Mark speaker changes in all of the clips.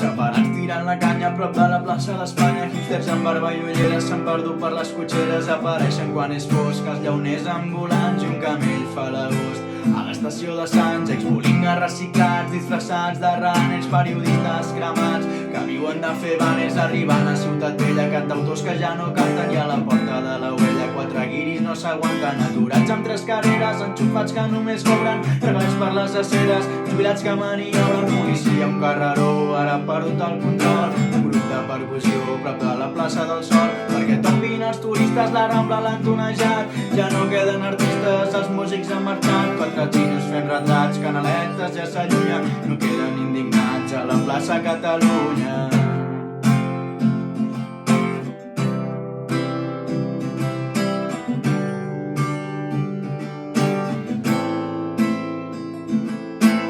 Speaker 1: Separats tirant la canya a prop de la plaça d'Espanya. Hipsters amb barba i ulleres s'han perdut per les cotxeres. Apareixen quan és fosc els llauners ambulants i un camell fa l'agost. A l'estació de Sants, exbolingues reciclats, disfressats de raners, periodistes cremats que viuen de fer banners arribant a Ciutat Vella. Cantautors que ja no canten i a la porta de la Huella quatre guiris no s'aguanten, aturats amb tres carreres, enxufats que només cobren regals per les aceres, jubilats que maniobren, policia un carreró ara ha perdut el control, un grup de percussió prop de la plaça del Sol perquè tombin els turistes, la Rambla l'han tonejat, ja no queden artistes, els músics han marxat, quatre xinos fent retrats, canaletes ja s'allunya, no queden indignats a la plaça Catalunya.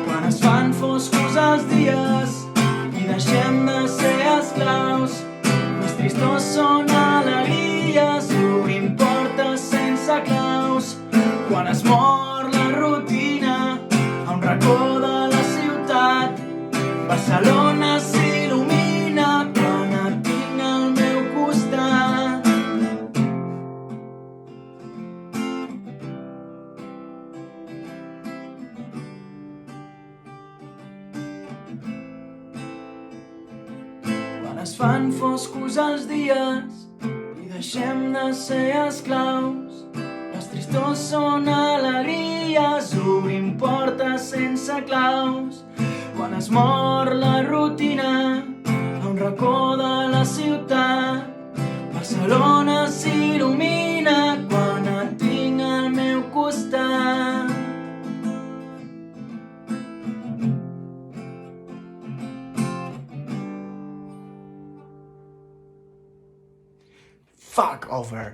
Speaker 1: Quan es fan foscos els dies i deixem de ser esclaus, les tristors són alegries, obrim portes sense claus. Quan es mor la rutina a un racó de la ciutat, Barcelona s'il·lumina quan et tinc al meu costat. Quan es fan foscos els dies i deixem de ser esclaus, les tristors són alegries, obrim portes sense claus. Quan es mor la rutina a un racó de la ciutat, Barcelona s'il·lumina quan et tinc al meu costat. Fuck over.